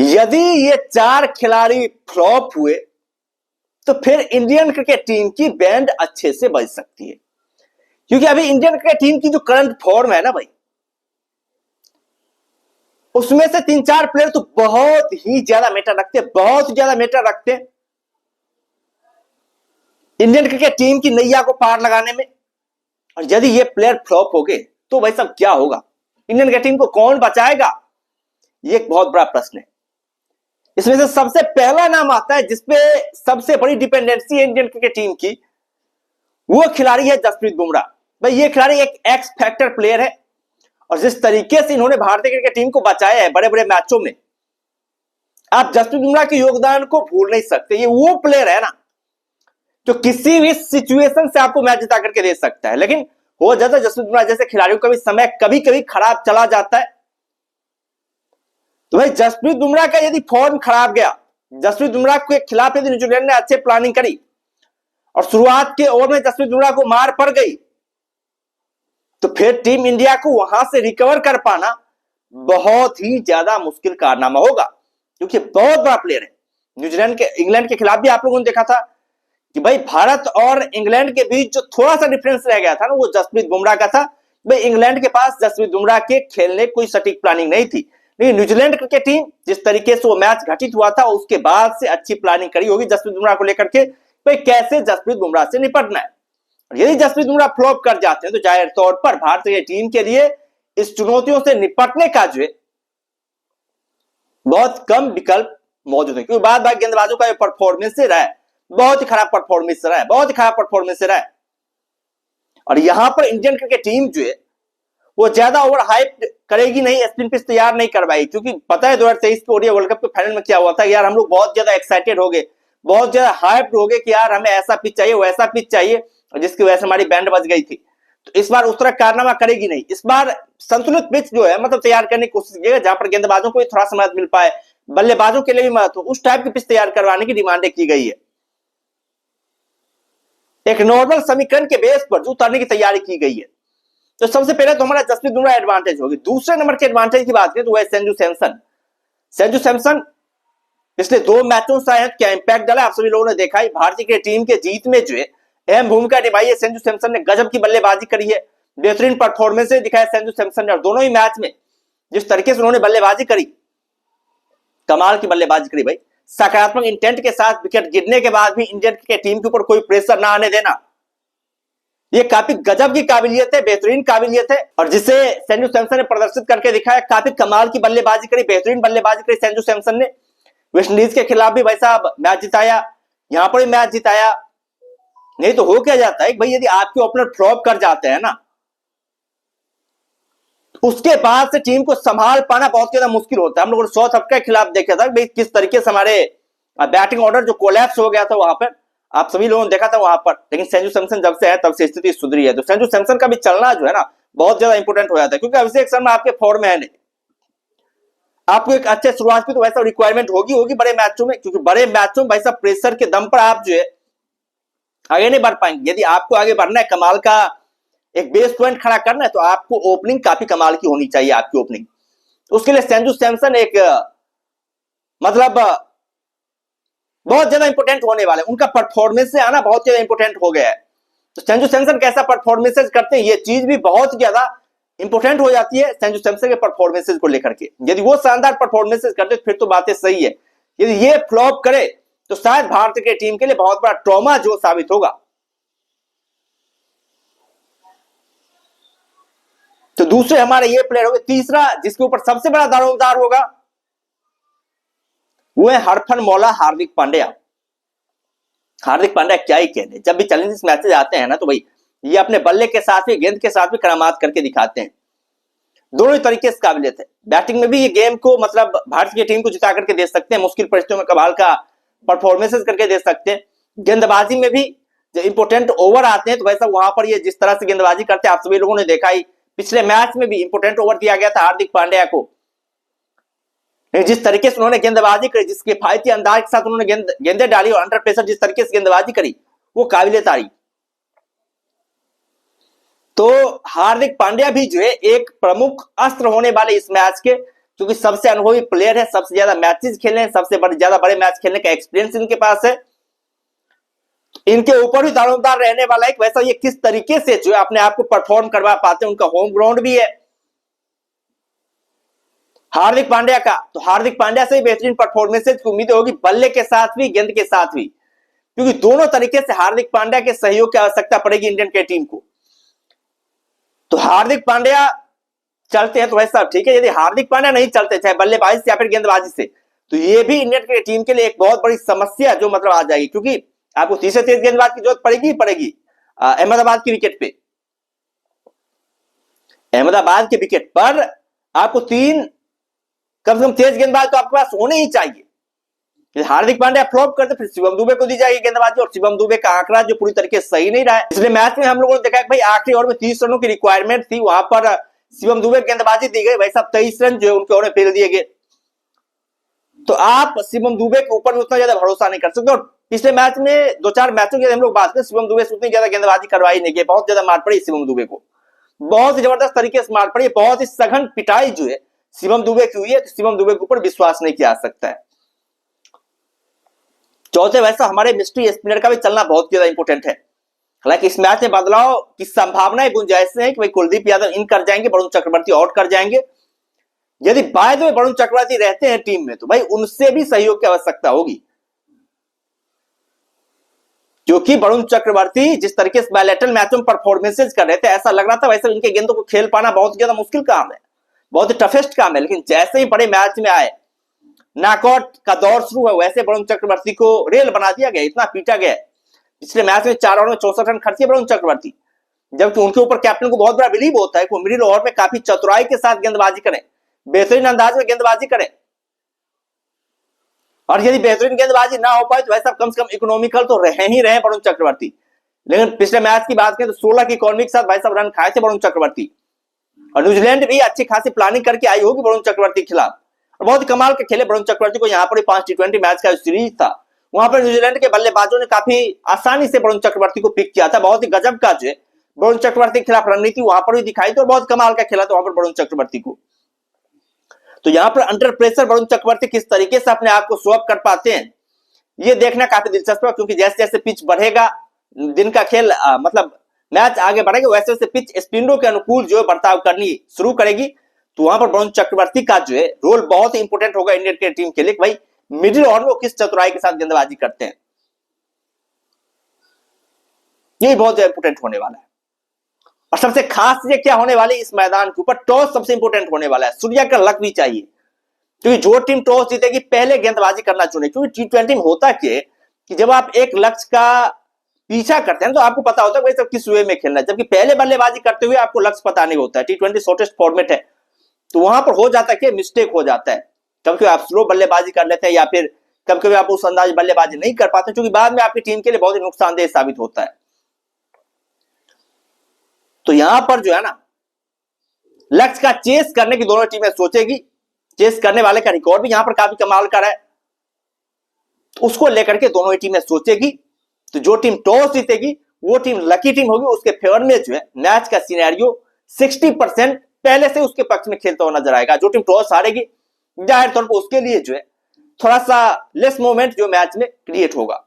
यदि ये 4 खिलाड़ी फ्लॉप हुए तो फिर इंडियन क्रिकेट टीम की बैंड अच्छे से बज सकती है, क्योंकि अभी इंडियन क्रिकेट टीम की जो करंट फॉर्म है ना भाई, उसमें से 3-4 प्लेयर तो बहुत ही ज्यादा मैटर रखते हैं, बहुत ज्यादा मैटर रखते हैं इंडियन क्रिकेट टीम की नैया को पार लगाने में। और यदि ये प्लेयर फ्लॉप हो गए तो भाई साहब क्या होगा, इंडियन क्रिकेट टीम को कौन बचाएगा, ये एक बहुत बड़ा प्रश्न है। इसमें से सबसे पहला नाम आता है जिसपे सबसे बड़ी डिपेंडेंसी है इंडियन क्रिकेट टीम की, वो खिलाड़ी है जसप्रीत बुमराह। भाई ये खिलाड़ी एक एक्स फैक्टर प्लेयर है, और जिस तरीके से इन्होंने भारतीय क्रिकेट टीम को बचाया है बड़े बड़े मैचों में, आप जसप्रीत बुमराह के योगदान को भूल नहीं सकते। ये वो प्लेयर है ना जो किसी भी सिचुएशन से आपको मैच जिता करके दे सकता है। लेकिन हो जाता है जसप्रीत बुमराह जैसे खिलाड़ियों का भी समय कभी कभी खराब चला जाता है। तो भाई जसप्रीत बुमराह का यदि फॉर्म खराब गया, जसप्रीत बुमराह के खिलाफ यदि न्यूजीलैंड ने अच्छे प्लानिंग करी और शुरुआत के ओवर में जसप्रीत बुमराह को मार पड़ गई, तो फिर टीम इंडिया को वहां से रिकवर कर पाना बहुत ही ज्यादा मुश्किल कारनामा होगा, क्योंकि बहुत बड़ा प्लेयर है। न्यूजीलैंड के इंग्लैंड के खिलाफ भी आप लोगों ने देखा था कि भाई भारत और इंग्लैंड के बीच जो थोड़ा सा डिफरेंस रह गया था ना, वो जसप्रीत बुमराह का था। भाई इंग्लैंड के पास जसप्रीत बुमराह के खेलने कोई सटीक प्लानिंग नहीं थी, लेकिन न्यूजीलैंड क्रिकेट टीम जिस तरीके से वो मैच घटित हुआ था उसके बाद से अच्छी प्लानिंग करी होगी जसप्रीत बुमराह को लेकर के, भाई कैसे जसप्रीत बुमराह से निपटना है। और यदि जसप्रीत बुमराह फ्लॉप कर जाते हैं तो जाहिर तौर पर भारतीय टीम के लिए इस चुनौतियों से निपटने का जो है बहुत कम विकल्प मौजूद है, क्योंकि बाद बार गेंदबाजों का परफॉर्मेंस से रहा है, बहुत ही खराब परफॉर्मेंस रहा है, बहुत ही खराब परफॉर्मेंस रहा है। और यहां पर इंडियन क्रिकेट टीम जो है वो ज्यादा ओवर हाइप करेगी नहीं, स्पिन पिच तैयार नहीं करवाई, क्योंकि पता है 2023 के ओडीआई वर्ल्ड कप के फाइनल में क्या हुआ था यार, हम लोग बहुत ज्यादा एक्साइटेड हो गए, बहुत ज्यादा हाइप हो गए कि यार हमें ऐसा पिच चाहिए, वैसा पिच चाहिए, जिसकी वजह से हमारी बैंड बज गई थी। तो इस बार उस तरह कारनामा करेगी नहीं, इस बार संतुलित पिच जो है मतलब तैयार करने की कोशिश कीजिएगा, जहां पर गेंदबाजों को थोड़ा सा मदद मिल पाए, बल्लेबाजों के लिए भी मदद हो, उस टाइप की पिच तैयार करवाने की डिमांडें की गई है। एक नॉर्मल समीकरण के बेस पर जो उतारने की तैयारी की गई है। तो सबसे पहले तो हमारा जसप्रीत बुमराह एडवांटेज होगी। दूसरे नंबर के एडवांटेज की बात करें तो वह संजू सैमसन। संजू सैमसन पिछले 2 मैचों से आए, क्या इंपैक्ट डाला आप सभी लोगों ने देखा ही। भारतीय क्रिकेट टीम के जीत में जो है अहम भूमिका निभाई है संजू सैमसन ने, गजब की बल्लेबाजी करी है, बेहतरीन परफॉर्मेंस दिखाया संजू सैमसन ने, और दोनों ही मैच में जिस तरीके से उन्होंने बल्लेबाजी करी, कमाल की बल्लेबाजी करी भाई। सकारात्मक इंटेंट के साथ विकेट गिरने के बाद भी इंडियन क्रिकेट टीम के ऊपर कोई प्रेशर ना आने देना, ये काफी गजब की काबिलियत है, बेहतरीन काबिलियत है, और जिसे संजू सैमसन ने प्रदर्शित करके दिखाया। काफी कमाल की बल्लेबाजी करी, बेहतरीन बल्लेबाजी करी संजू सैमसन ने। वेस्टइंडीज के खिलाफ भी भाई साहब मैच जिताया, यहां पर भी मैच जिताया। नहीं तो हो क्या जाता है भाई, यदि आपके ओपनर फ्लॉप कर जाते हैं ना, उसके बाद से टीम को संभाल पाना बहुत ज्यादा मुश्किल होता है। हम लोगों ने साउथ अफ्रीका के खिलाफ देखा था भाई किस तरीके से हमारे बैटिंग ऑर्डर जो कोलैप्स हो गया था वहां पर, आप सभी लोगों ने देखा था वहां पर। लेकिन संजू सैमसन जब से है तब से स्थिति सुधरी है। तो संजू सैमसन का भी चलना जो है ना बहुत ज्यादा इंपॉर्टेंट हो जाता है, क्योंकि अभिषेक शर्मा आपके फॉर्म में है नहीं, आपको एक अच्छे शुरुआत की तो वैसा रिक्वायरमेंट होगी बड़े मैचों में, क्योंकि बड़े मैचों में भाई साहब प्रेशर के दम पर आप जो है आगे नहीं बढ़ पाएंगे। यदि आपको आगे बढ़ना है, कमाल का एक बेस पॉइंट खड़ा करना है, तो आपको ओपनिंग काफी कमाल की होनी चाहिए, आपकी ओपनिंग। उसके लिए संजू सैमसन एक मतलब बहुत ज्यादा इंपॉर्टेंट होने वाले, उनका परफॉर्मेंस से आना बहुत ज्यादा इंपॉर्टेंट हो गया है। तो संजू सैमसन कैसा परफॉर्मेंसेस करते हैं, ये चीज भी बहुत ज्यादा इंपॉर्टेंट हो जाती है संजू सैमसन के परफॉर्मेंसेस को लेकर के। यदि वो शानदार परफॉर्मेंसेस करते फिर तो बातें सही है, यदि ये फ्लॉप करे तो शायद भारतीय की टीम के लिए बहुत बड़ा ट्रॉमा जो साबित होगा। तो दूसरे हमारे ये प्लेयर हो गए। तीसरा जिसके ऊपर सबसे बड़ा दारोमदार होगा वो है हरफन मौला हार्दिक पांड्या। हार्दिक पांड्या क्या ही कहने, जब भी चैलेंजेस मैचेस आते हैं ना तो भाई ये अपने बल्ले के साथ भी गेंद के साथ भी करामात करके दिखाते हैं। दोनों ही तरीके से काबिलियत है। बैटिंग में भी ये गेम को मतलब भारतीय टीम को जिता करके दे सकते हैं, मुश्किल परिस्थितियों में कमाल का परफॉर्मेंसेस करके दे सकते हैं। गेंदबाजी में भी जो इंपोर्टेंट ओवर आते हैं तो वैसा वहां पर ये जिस तरह से गेंदबाजी करते हैं आप सभी लोगों ने देखा ही। पिछले मैच में भी इंपोर्टेंट ओवर दिया गया था हार्दिक पांड्या को, जिस तरीके से उन्होंने गेंदबाजी करी, जिस किफायती अंदाज के साथ उन्होंने गेंदे डाली और अंडर प्रेशर जिस तरीके से गेंदबाजी करी वो काबिले तारीफ। तो हार्दिक पांड्या भी जो है एक प्रमुख अस्त्र होने वाले इस मैच के, क्योंकि सबसे अनुभवी प्लेयर है, सबसे ज्यादा मैचेस खेले हैं, सबसे ज्यादा बड़े मैच खेलने का एक्सपीरियंस इनके पास है। इनके ऊपर भी दारोमदार रहने वाला है वैसा ये किस तरीके से जो है अपने आप को परफॉर्म करवा पाते हैं। उनका होम ग्राउंड भी है हार्दिक पांड्या का, तो हार्दिक पांड्या से बेहतरीन परफॉर्मेंसेज की उम्मीद होगी, बल्ले के साथ भी गेंद के साथ भी, क्योंकि दोनों तरीके से हार्दिक पांड्या के सहयोग की आवश्यकता पड़ेगी इंडियन के टीम को। तो हार्दिक पांड्या चलते हैं तो वैसा ठीक है, यदि हार्दिक पांड्या नहीं चलते चाहे बल्लेबाजी से या फिर गेंदबाजी से, तो ये भी इंडियन की टीम के लिए एक बहुत बड़ी समस्या जो मतलब आ जाएगी, क्योंकि आपको तीसरे तेज गेंदबाज की जरूरत पड़ेगी अहमदाबाद की विकेट पे। अहमदाबाद के विकेट पर आपको कम से कम तेज गेंदबाज तो आपके पास होने ही चाहिए। हार्दिक पांड्या फ्लॉप करते फिर शिवम दुबे को दी जाएगी गेंदबाजी, और शिवम दुबे का आंकड़ा जो पूरी तरीके से सही नहीं रहा है। पिछले मैच में हम लोगों ने देखा कि भाई आखिरी ओवर में 30 रनों की रिक्वायरमेंट थी, वहां पर शिवम दुबे गेंदबाजी दी गई, भाई साहब 23 रन जो है उनके ओवर में फेल दिए गए। तो आप शिवम दुबे के ऊपर भी उतना ज्यादा भरोसा नहीं कर सकते। और पिछले मैच में 2-4 मैचों की हम लोग बात करें, शिवम दुबे से उतनी ज्यादा गेंदबाजी करवाई नहीं गई, बहुत ज्यादा मार पड़ी शिवम दुबे को, बहुत ही जबरदस्त तरीके से मार पड़ी, बहुत ही सघन पिटाई जो है शिवम दुबे की हुई है। तो शिवम दुबे के ऊपर विश्वास नहीं किया जा सकता है। चौथे वैसा हमारे मिस्ट्री स्पिनर का भी चलना बहुत ज्यादा इंपॉर्टेंट है। हालांकि इस मैच में बदलाव की संभावनाएं गुंजाइश है कि भाई कुलदीप यादव इन कर जाएंगे, वरुण चक्रवर्ती आउट कर जाएंगे। यदि by the way Varun Chakravarthy रहते हैं टीम में तो भाई उनसे भी सहयोग की आवश्यकता होगी, क्योंकि वरुण चक्रवर्ती जिस तरीके से बायलैटरल मैचों में परफॉर्मेंसेज कर रहे थे, ऐसा लग रहा था वैसे इनके गेंदों को खेल पाना बहुत ज्यादा मुश्किल काम है, बहुत ही टफेस्ट काम है। लेकिन जैसे ही बड़े मैच में आए, नॉकआउट का दौर शुरू है, वैसे वरुण चक्रवर्ती को रेल बना दिया गया, इतना पीटा गया। पिछले मैच में 4 ओवर में 64 रन खर्चे वरुण चक्रवर्ती, जबकि उनके ऊपर कैप्टन को बहुत बड़ा बिलीव होता है कि वो मिडिल ओवर में काफी चतुराई के साथ गेंदबाजी करें, बेहतरीन अंदाज में गेंदबाजी करें। और यदि बेहतरीन गेंदबाजी ना हो पाए तो वैसा कम से कम इकोनॉमिकल तो रहे ही रहे वरुण चक्रवर्ती। लेकिन पिछले मैच की बात करें तो 16 की इकोनॉमी के साथ भाई साहब रन खाए थे वरुण चक्रवर्ती, और न्यूजीलैंड भी अच्छी खासी प्लानिंग करके आई होगी वरुण चक्रवर्ती के खिलाफ, और बहुत कमाल के खेले वरुण चक्रवर्ती को। यहाँ पर 5 T20 मैच का सीरीज था, वहां पर न्यूजीलैंड के बल्लेबाजों ने काफी आसानी से वरुण चक्रवर्ती को पिक किया था। बहुत ही गजब का जो है वरुण चक्रवर्ती के खिलाफ रणनीति वहां पर भी दिखाई थी, और बहुत कमाल का खेला था वहां पर वरुण चक्रवर्ती को। तो यहाँ पर अंडर प्रेशर वरुण चक्रवर्ती किस तरीके से अपने आप को शो अप कर पाते हैं, ये देखना काफी दिलचस्प है, क्योंकि जैसे जैसे पिच बढ़ेगा, दिन का खेल मतलब मैच आगे बढ़ेगा, वैसे वैसे पिच स्पिनरों के अनुकूल जो है बर्ताव करनी शुरू करेगी। तो वहां पर वरुण चक्रवर्ती का जो है रोल बहुत ही इंपॉर्टेंट होगा इंडियन की टीम के लिए, भाई मिडिल ओवर में किस चतुराई के साथ गेंदबाजी करते हैं, ये बहुत इंपॉर्टेंट होने वाला है। और सबसे खास चीज क्या होने वाली इस मैदान के ऊपर, टॉस सबसे इंपॉर्टेंट होने वाला है। सूर्या का लक भी चाहिए, क्योंकि जो टीम टॉस जीतेगी पहले गेंदबाजी करना चुने, क्योंकि T20 में होता क्या कि जब आप एक लक्ष्य का पीछा करते हैं तो आपको पता होता है भाई सब किस वे में खेलना है, जबकि पहले बल्लेबाजी करते हुए आपको लक्ष्य पता नहीं होता है। T20 शॉर्टेस्ट फॉर्मेट है, तो वहां पर हो जाता है कि मिस्टेक हो जाता है, कभी आप स्लो बल्लेबाजी कर लेते हैं या फिर कभी कभी आप उस अंदाज बल्लेबाजी नहीं कर पाते, क्योंकि बाद में आपकी टीम के लिए बहुत ही नुकसानदेह साबित होता है। तो यहां पर जो है ना लक्ष्य का चेस करने की दोनों टीमें सोचेगी, चेस करने वाले का रिकॉर्ड भी यहां पर काफी कमाल का है, तो उसको लेकर के दोनों ही टीमें सोचेगी। तो जो टीम टॉस जीतेगी वो टीम लकी टीम होगी, उसके फेवर में जो है मैच का सिनेरियो 60% पहले से उसके पक्ष में खेलता हुआ नजर आएगा। जो टीम टॉस हारेगी जाहिर तौर पर उसके लिए जो है थोड़ा सा लेस मोमेंट जो मैच में क्रिएट होगा।